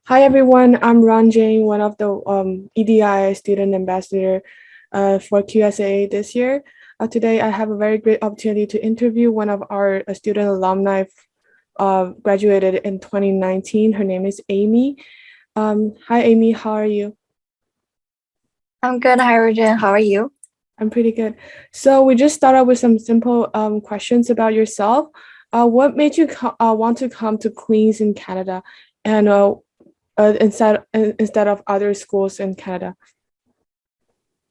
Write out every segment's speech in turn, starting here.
Hi everyone, I'm Rongen, one of the EDII student ambassador for QSAA this year. Today I have a very great opportunity to interview one of our student alumni graduated in 2019. Her name is Amey. Hi Amey, how are you? I'm good. Hi, Rongen. How are you? I'm pretty good. So we just start out with some simple questions about yourself. What made you want to come to Queens in Canada, and instead of other schools in Canada?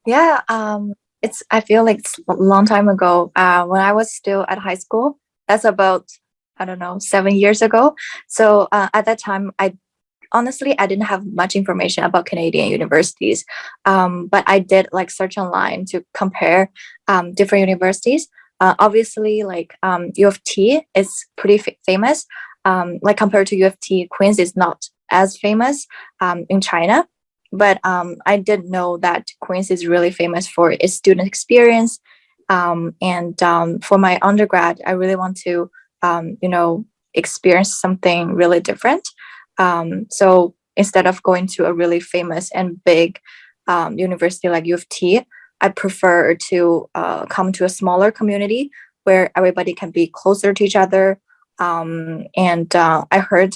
Yeah, I feel like it's a long time ago. When I was still at high school, that's about, I don't know, 7 years ago. So at that time, I didn't have much information about Canadian universities. But I did like search online to compare different universities. Obviously, like U of T is pretty famous. Like compared to U of T, Queens is not as famous in China. But I didn't know that Queens is really famous for its student experience. And for my undergrad, I really want to, experience something really different. So instead of going to a really famous and big university like U of T, I prefer to come to a smaller community where everybody can be closer to each other. And I heard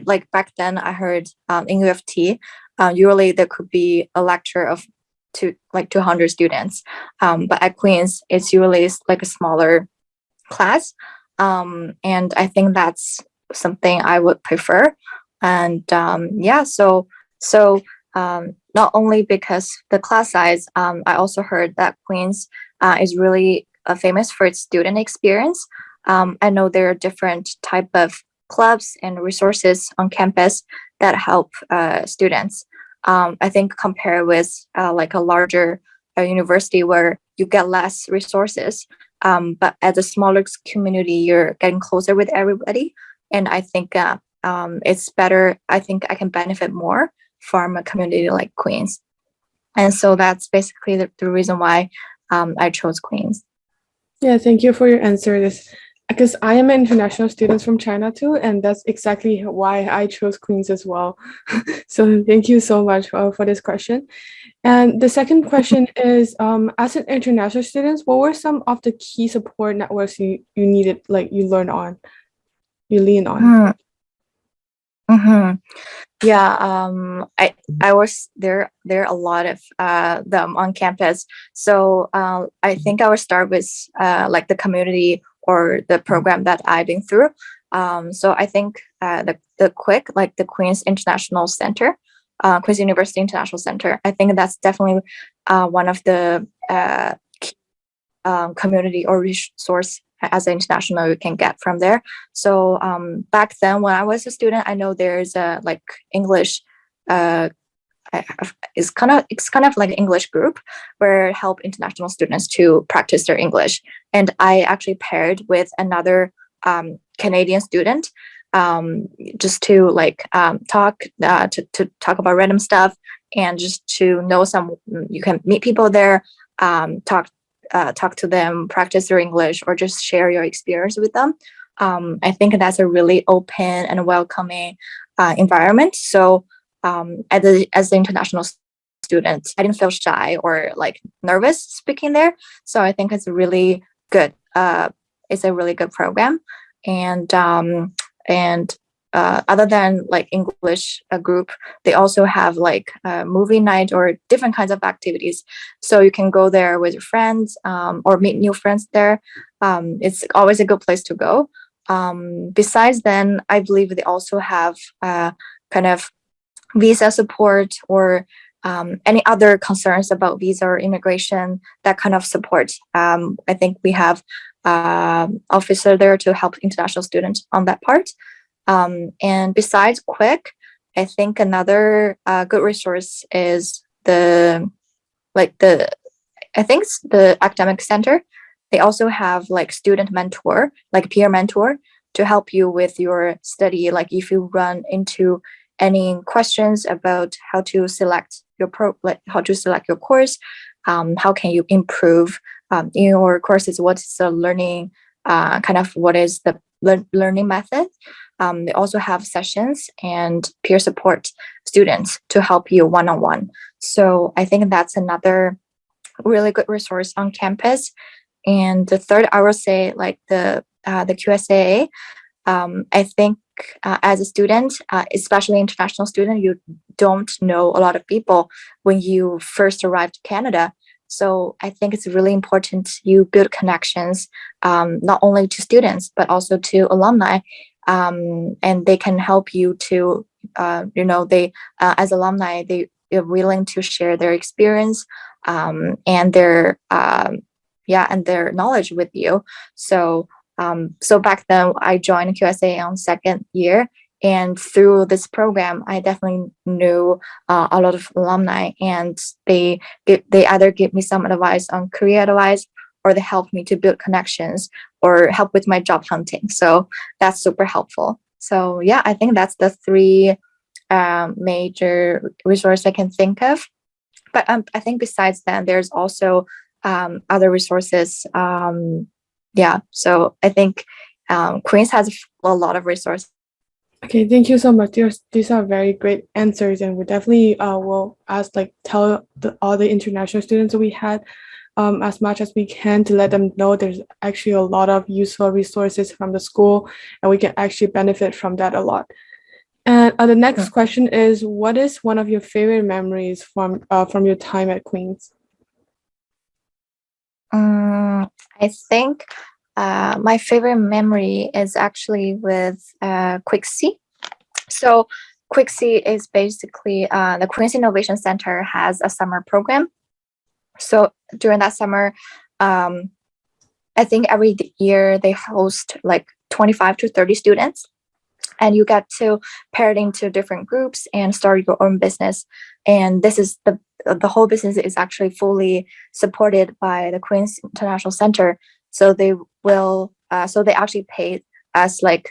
like back then, I heard in U of T, usually there could be a lecture of 200 students. But at Queens, it's usually like a smaller class. And I think that's something I would prefer. And not only because the class size, I also heard that Queens is really famous for its student experience. I know there are different type of clubs and resources on campus that help students. I think compared with like a larger university where you get less resources, but at a smaller community, you're getting closer with everybody. And I think it's better. I think I can benefit more from a community like Queens. And so that's basically the reason why I chose Queens. Yeah, thank you for your answer. This because I am an international student from China too, and that's exactly why I chose Queens as well. So thank you so much for this question. And the second question is, as an international student, what were some of the key support networks you needed, like you lean on? Mm-hmm. Yeah, I was there. There are a lot of them on campus. So I think I will start with like the community or the program that I've been through. So I think the QUIC, like the Queen's International Center, Queen's University International Center. I think that's definitely one of the community or resource as an international you can get from there. So back then when I was a student, I know there's a like English it's kind of like an English group where help international students to practice their English. And I actually paired with another Canadian student just to like talk to talk about random stuff and just to know you can meet people there, talk to them, practice their English, or just share your experience with them. I think that's a really open and welcoming environment. So as an international student, I didn't feel shy or like nervous speaking there. So I think it's a really good. It's a really good program, and other than like English group, they also have like movie night or different kinds of activities. So you can go there with your friends or meet new friends there. It's always a good place to go. Besides then, I believe they also have kind of visa support or any other concerns about visa or immigration, that kind of support. I think we have officer there to help international students on that part. And besides QuiC, I think another good resource is the academic center. They also have like student mentor, like peer mentor, to help you with your study. Like if you run into any questions about how to select how to select your course, how can you improve in your courses, what's the learning what is the learning method, They also have sessions and peer support students to help you one-on-one. So I think that's another really good resource on campus. And the third, I would say, like the QSAA. I think as a student, especially international student, you don't know a lot of people when you first arrive to Canada. So I think it's really important you build connections, not only to students but also to alumni, and they can help you to, they as alumni they're willing to share their experience, and their and their knowledge with you. So back then I joined QSA on second year, and through this program I definitely knew a lot of alumni, and they either give me some advice on career advice, or they help me to build connections or help with my job hunting. So that's super helpful. So yeah, I think that's the three major resources I can think of. But I think besides that, there's also other resources. So I think Queens has a lot of resources. Okay, thank you so much. These are very great answers, and we definitely will tell all the international students that we had as much as we can to let them know there's actually a lot of useful resources from the school, and we can actually benefit from that a lot. And the next question is, what is one of your favorite memories from your time at Queens? I think my favorite memory is actually with QuickC. So QuickC is basically the Queen's Innovation Center has a summer program. So during that summer, I think every year they host like 25 to 30 students, and you get to pair it into different groups and start your own business. And this is the whole business is actually fully supported by the Queen's International Center. So they will, so they actually pay us like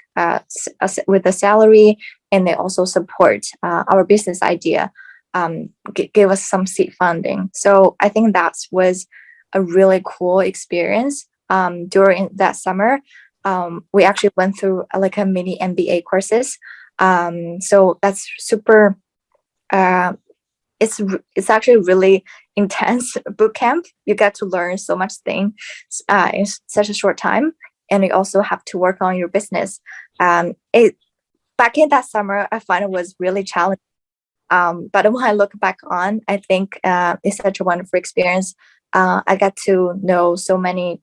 with a salary, and they also support our business idea, give us some seed funding. So I think that was a really cool experience. During that summer, we actually went through like a mini MBA courses. So that's super. It's actually really intense boot camp. You get to learn so much things in such a short time, and you also have to work on your business. Back in that summer, I find it was really challenging. But when I look back on, I think it's such a wonderful experience. I got to know so many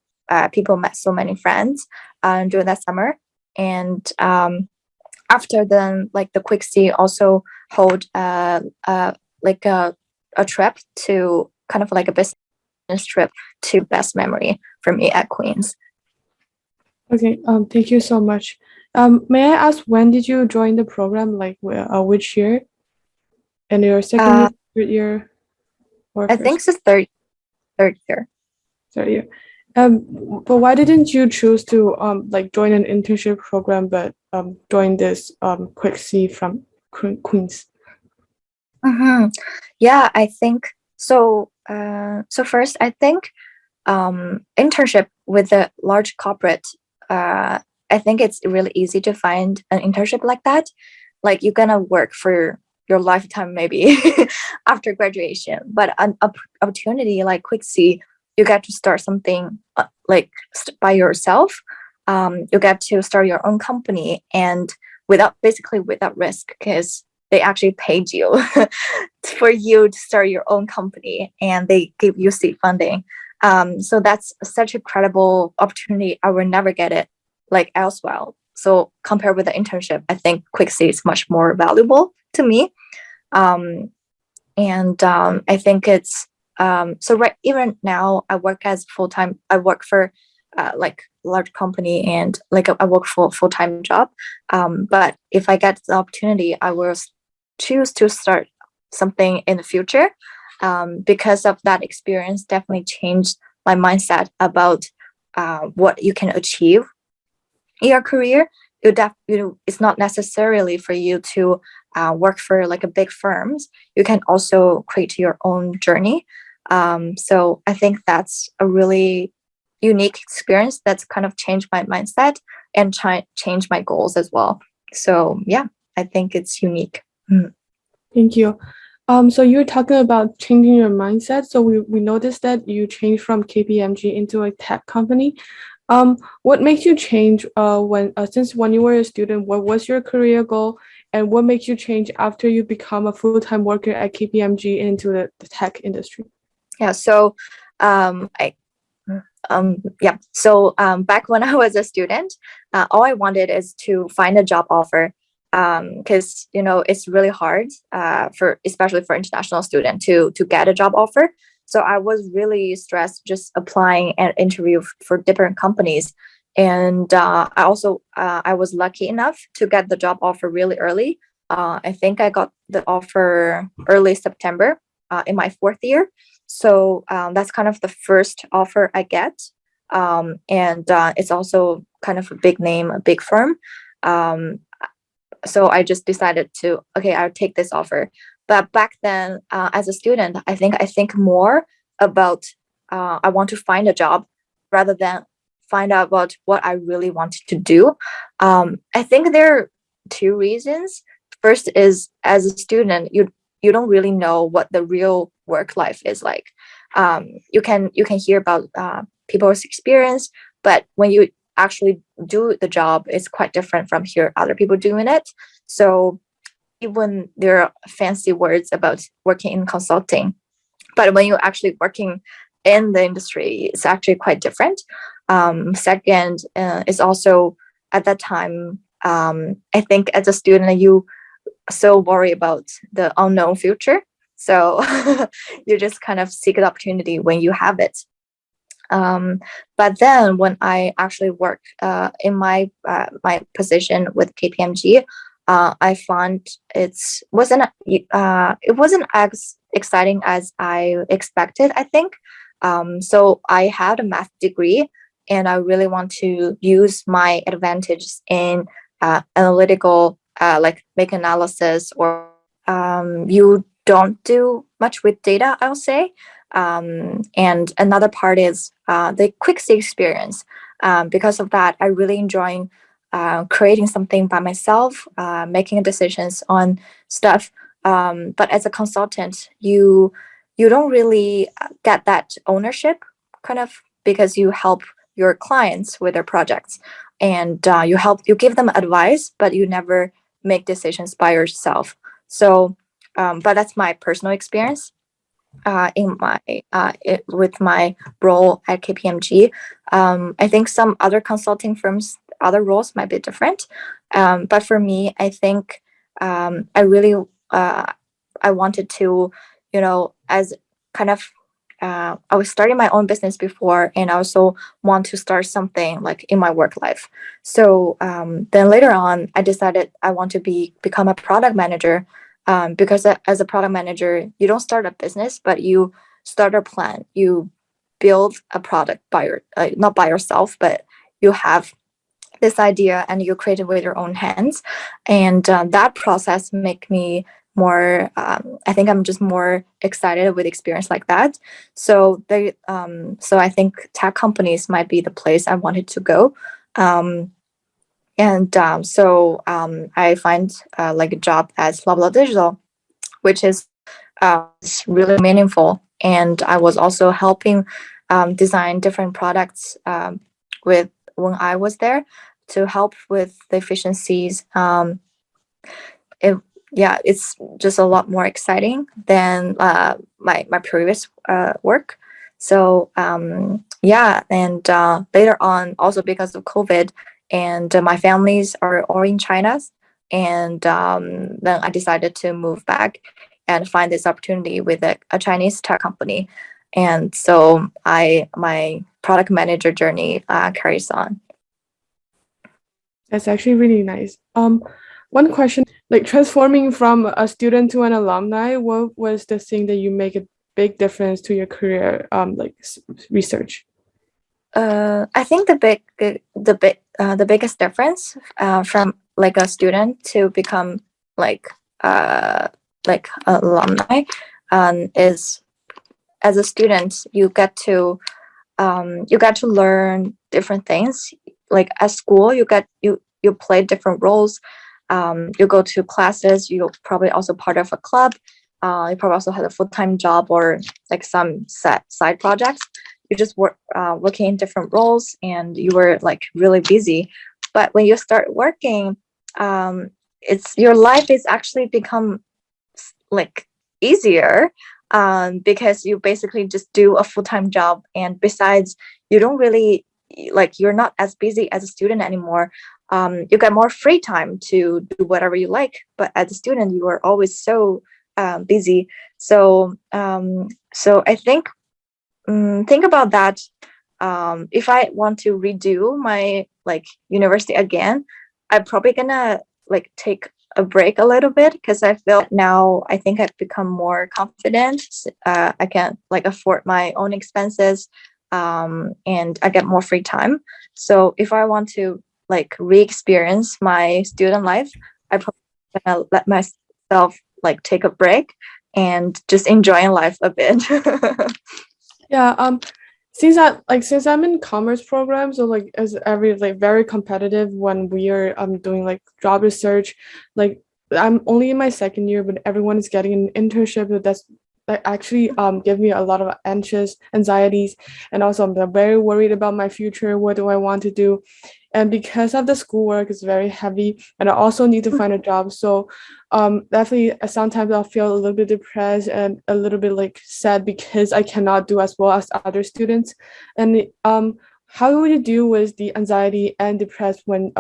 people, met so many friends during that summer, and after then, like the QuickC also hold like a trip to kind of like a business trip to best memory for me at Queens. Okay, thank you so much. May I ask, when did you join the program? Like which year? In your second year, third year, or I think it's the third year. Third year. But why didn't you choose to like join an internship program, but join this QuickC from Queens? Yeah, I think so. So first, I think internship with a large corporate. I think it's really easy to find an internship like that. Like you're gonna work for your lifetime maybe after graduation, but an opportunity like QuickC, you get to start something by yourself. You get to start your own company, and without risk, because they actually paid you for you to start your own company, and they give you seed funding. So that's such a credible opportunity. I will never get it like elsewhere. So compared with the internship, I think QuickC is much more valuable to me. I think it's so right even now I work as full-time. I work for like large company, and like I work for full-time job. But if I get the opportunity, I will choose to start something in the future, because of that experience definitely changed my mindset about what you can achieve in your career. It's not necessarily for you to work for like a big firms. You can also create your own journey. So I think that's a really unique experience that's kind of changed my mindset and changed my goals as well. So yeah, I think it's unique. Thank you. So you're talking about changing your mindset. So we noticed that you changed from KPMG into a tech company. What makes you change since when you were a student, what was your career goal? And what makes you change after you become a full-time worker at KPMG into the tech industry? Yeah, so I yeah, so back when I was a student, all I wanted is to find a job offer, because it's really hard, for especially for international student to get a job offer. So I was really stressed just applying and interview for different companies, and I was lucky enough to get the job offer really early. I think I got the offer early September, in my fourth year. So that's kind of the first offer I get. And it's also kind of a big name, a big firm. Um, so I just decided to, okay, I'll take this offer. But back then, as a student, I think more about, I want to find a job rather than find out about what I really wanted to do. I think there are two reasons. First is, as a student, you don't really know what the real work life is like. You can hear about people's experience, but when you actually do the job, it's quite different from hear other people doing it. So even there are fancy words about working in consulting, but when you're actually working in the industry, it's actually quite different. Second, is also at that time, I think as a student, you so worry about the unknown future. So you just kind of seek the opportunity when you have it. But then when I actually work in my position with KPMG, I found it wasn't as exciting as I expected, I think. So I had a math degree, and I really want to use my advantage in analytical, like make analysis, or you don't do much with data, I'll say. And another part is the QuickC experience. Because of that, I really enjoy creating something by myself, making decisions on stuff. But as a consultant, you don't really get that ownership, kind of, because you help your clients with their projects, and you give them advice, but you never make decisions by yourself. So, but that's my personal experience with my role at KPMG. I think some other consulting firms, other roles might be different. But for me, I think I really I wanted to, as kind of I was starting my own business before, and I also want to start something like in my work life. So then later on, I decided I want to become a product manager, because as a product manager, you don't start a business, but you start a plan. You build a product not by yourself, but you have this idea and you create it with your own hands, and that process make me more. I think I'm just more excited with experience like that. So I think tech companies might be the place I wanted to go. And I find like a job as Blah Blah Digital, which is really meaningful. And I was also helping design different products with when I was there to help with the efficiencies. It's just a lot more exciting than my previous work. So and later on, also because of COVID, and my families are all in China, and then I decided to move back and find this opportunity with a Chinese tech company, and so my product manager journey carries on. That's actually really nice. One question, like transforming from a student to an alumni, what was the thing that you make a big difference to your career, research? I think the biggest difference from like a student to become like alumni is, as a student you get to learn different things. Like at school you play different roles, You go to classes, you're probably also part of a club, you probably also have a full-time job or like some set side projects. You just working in different roles and you were like really busy. But when you start working, it's your life is actually become like easier, because you basically just do a full-time job, and besides you don't really like you're not as busy as a student anymore. You get more free time to do whatever you like, but as a student you are always so busy. So I think about that. If I want to redo my like university again, I'm probably gonna like take a break a little bit, because I feel now I think I've become more confident. I can like afford my own expenses, and I get more free time. So if I want to like re-experience my student life, I probably gonna let myself like take a break and just enjoying life a bit. Yeah, since I'm in commerce program, so like as every like very competitive when we are doing like job research, like I'm only in my second year, but everyone is getting an internship. That's that actually give me a lot of anxieties, and also I'm very worried about my future. What do I want to do? And because of the schoolwork is very heavy, and I also need to find a job, so definitely sometimes I'll feel a little bit depressed and a little bit like sad because I cannot do as well as other students. And how would you deal with the anxiety and depressed when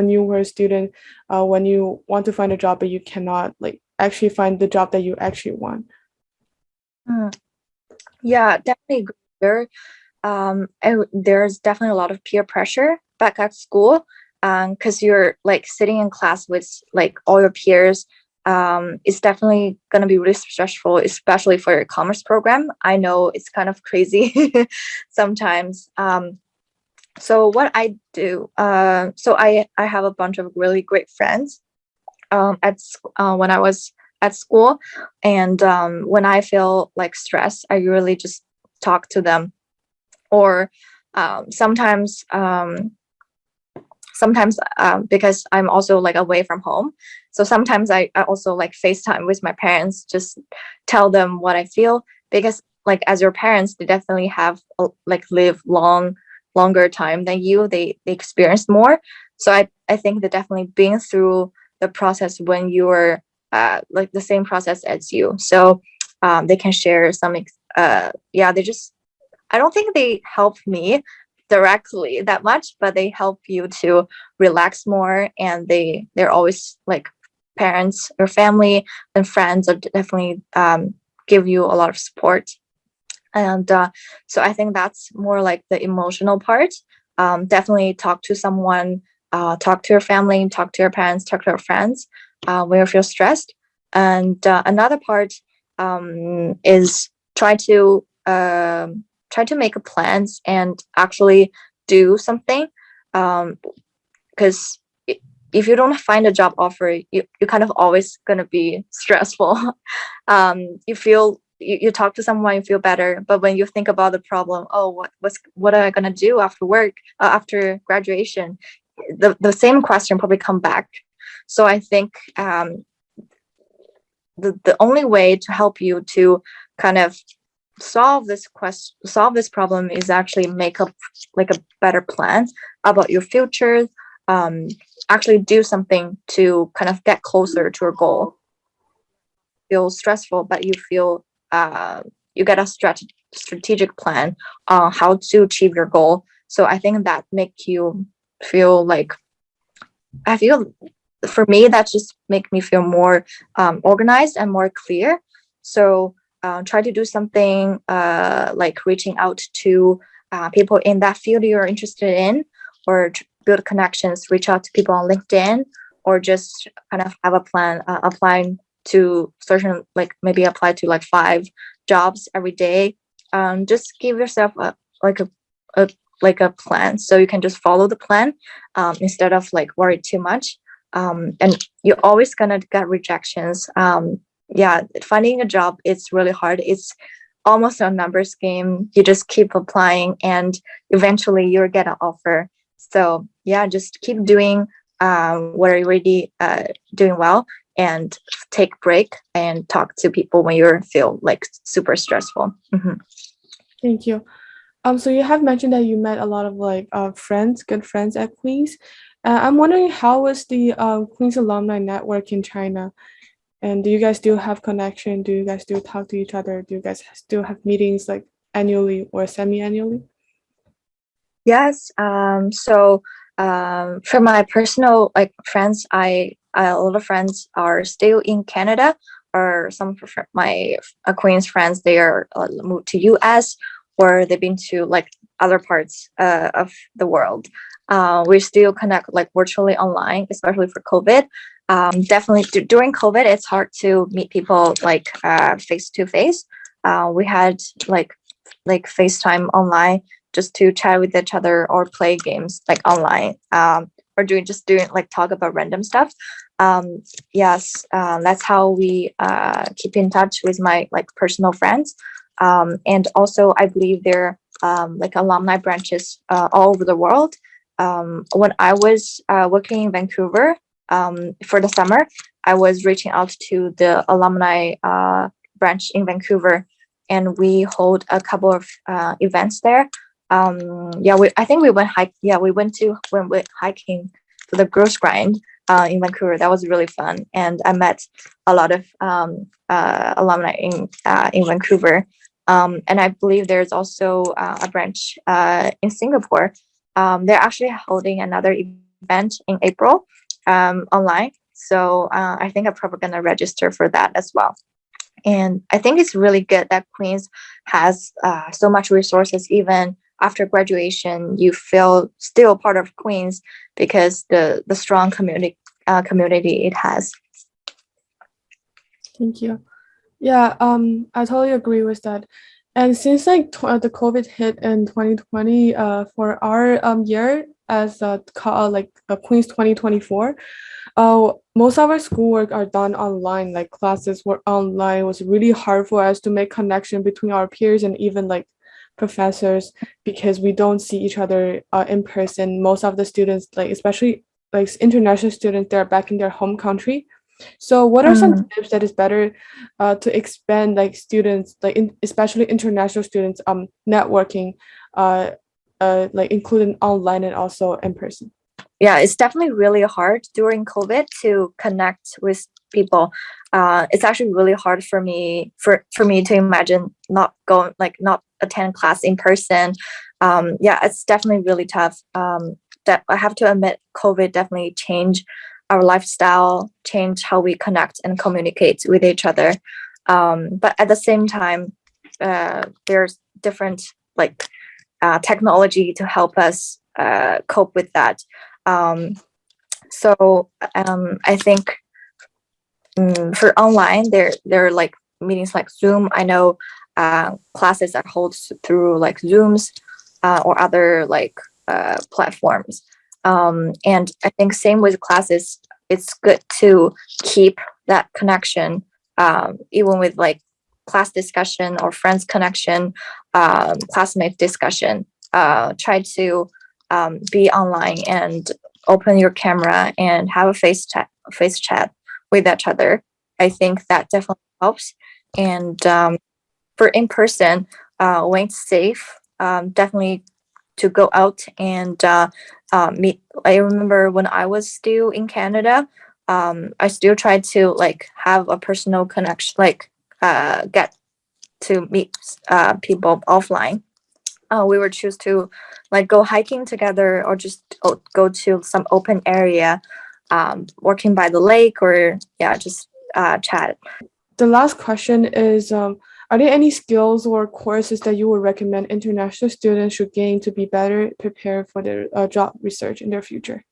you were a student, when you want to find a job but you cannot like actually find the job that you actually want? Mm. Yeah, definitely agree there. And there's definitely a lot of peer pressure back at school, because you're like sitting in class with like all your peers. It's definitely gonna be really stressful, especially for your commerce program. I know it's kind of crazy sometimes. So what I do, so I have a bunch of really great friends when I was at school, and when I feel like stressed, I really just talk to them. Or sometimes because I'm also like away from home, so sometimes I also like FaceTime with my parents, just tell them what I feel, because like as your parents, they definitely have like live longer time than you. They experienced more. So I think that definitely being through the process when you're like the same process as you, so they can share some yeah, they just, I don't think they help me directly that much, but they help you to relax more. And they're always like parents or family and friends are definitely give you a lot of support. And so I think that's more like the emotional part. Definitely talk to someone, talk to your family, talk to your parents, talk to your friends when you feel stressed. And another part is try to make plans and actually do something, because if you don't find a job offer, you kind of always gonna be stressful. You feel you talk to someone, you feel better, but when you think about the problem, oh, what am I gonna do after work, after graduation, the same question probably come back. So I think the only way to help you to kind of solve this problem is actually make up like a better plan about your future. Actually do something to kind of get closer to your goal. Feel stressful, but you feel you get a strategic plan on how to achieve your goal. So I think that make you feel like, I feel, for me that just make me feel more organized and more clear. So try to do something like reaching out to people in that field you're interested in, or build connections, reach out to people on LinkedIn, or just kind of have a plan, applying to certain, like maybe apply to like 5 jobs every day. Just give yourself a like a plan, so you can just follow the plan instead of like worry too much. And you're always gonna get rejections. Yeah, finding a job, it's really hard. It's almost a numbers game. You just keep applying and eventually you'll get an offer. So yeah, just keep doing what are you really doing well, and take break and talk to people when you feel like super stressful. Thank you. So you have mentioned that you met a lot of like friends, good friends at Queen's. I'm wondering, how was the Queen's Alumni Network in China? And do you guys still have connection? Do you guys still talk to each other? Do you guys still have meetings like annually or semi-annually? Yes. For my personal like friends, a lot of friends are still in Canada, or some of my Queen's friends, they are moved to US, or they've been to like other parts of the world. We still connect like virtually online, especially for COVID. Definitely during COVID, it's hard to meet people like face to face. We had like FaceTime online just to chat with each other or play games like online, or doing like talk about random stuff. Yes, that's how we keep in touch with my like personal friends. And also I believe there are like alumni branches all over the world. When I was working in Vancouver for the summer, I was reaching out to the alumni branch in Vancouver, and we hold a couple of events there. I think we went hiking to the Girls Grind in Vancouver. That was really fun, and I met a lot of alumni in Vancouver. And I believe there's also a branch in Singapore. They're actually holding another event in April online. So I think I'm probably gonna register for that as well. And I think it's really good that Queens has so much resources. Even after graduation, you feel still part of Queens because the strong community it has. Thank you. Yeah, I totally agree with that. And since like the COVID hit in 2020, for our year as Queen's 2024, most of our schoolwork are done online. Like classes were online. It was really hard for us to make connection between our peers and even like professors, because we don't see each other in person. Most of the students, like especially like international students, they're back in their home country. So what are some tips that is better to expand like students, like especially international students, networking, like including online and also in person? Yeah, it's definitely really hard during COVID to connect with people. It's actually really hard for me to imagine not attend class in person. Yeah, it's definitely really tough. That I have to admit, COVID definitely changed our lifestyle, change how we connect and communicate with each other. But at the same time, there's different like technology to help us cope with that. I think for online, there are like meetings like Zoom. I know classes are held through like Zooms or other like platforms. And I think same with classes, it's good to keep that connection, even with like class discussion or friends connection, classmate discussion. Try to be online and open your camera and have a face chat with each other. I think that definitely helps. And for in person, when it's safe, definitely to go out and meet. I remember when I was still in Canada, I still tried to like have a personal connection, like get to meet people offline. We would choose to like go hiking together, or just go to some open area, working by the lake, or just chat. The last question is, are there any skills or courses that you would recommend international students should gain to be better prepared for their job research in their future?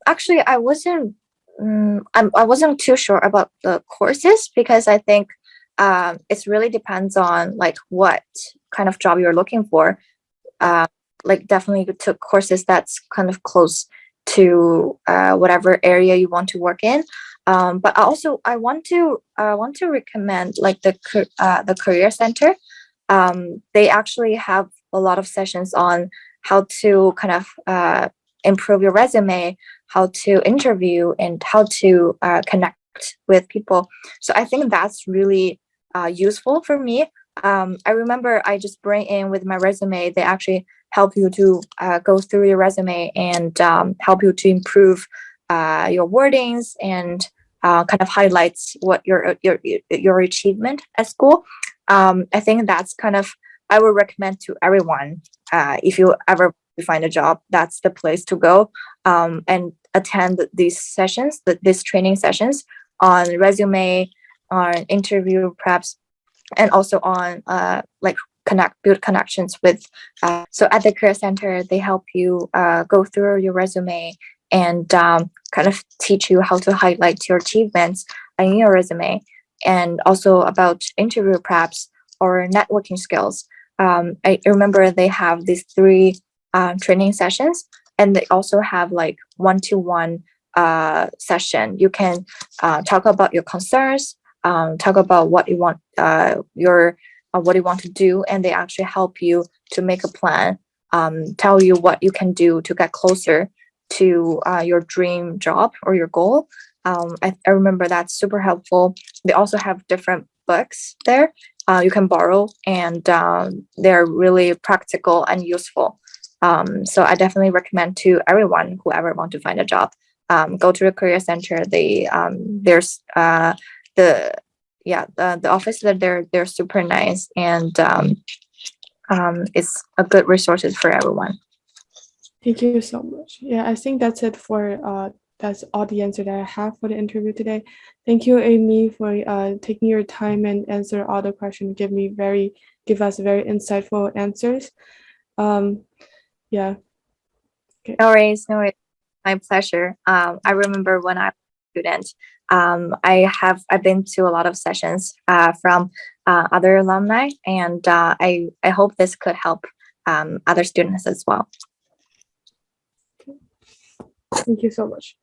Actually, I wasn't. I wasn't too sure about the courses, because I think it really depends on like what kind of job you're looking for. Like definitely took courses that's kind of close to whatever area you want to work in. But also I want to recommend like the career center. They actually have a lot of sessions on how to kind of improve your resume, how to interview, and how to connect with people. So I think that's really useful for me. I remember I just bring in with my resume, they actually help you to go through your resume and help you to improve your wordings and kind of highlights what your achievement at school. I think that's kind of, I would recommend to everyone, if you ever find a job, that's the place to go and attend these sessions, these training sessions on resume, on interview preps, and also on like build connections with. So at the career center, they help you go through your resume and kind of teach you how to highlight your achievements in your resume, and also about interview preps or networking skills. I remember they have these 3 training sessions, and they also have like one-to-one session. You can talk about your concerns, talk about what you want, what you want to do, and they actually help you to make a plan, tell you what you can do to get closer to your dream job or your goal. I remember that's super helpful. They also have different books there you can borrow, and they're really practical and useful. So I definitely recommend to everyone who ever want to find a job, go to a career center. There's the office that they're super nice, and it's a good resources for everyone. Thank you so much. Yeah, I think that's it for that's all the answer that I have for the interview today. Thank you, Amey, for taking your time and answer all the questions. Give us very insightful answers. Yeah. Okay. No worries. My pleasure. I remember when I was a student, I've been to a lot of sessions from other alumni, and I hope this could help other students as well. Thank you so much.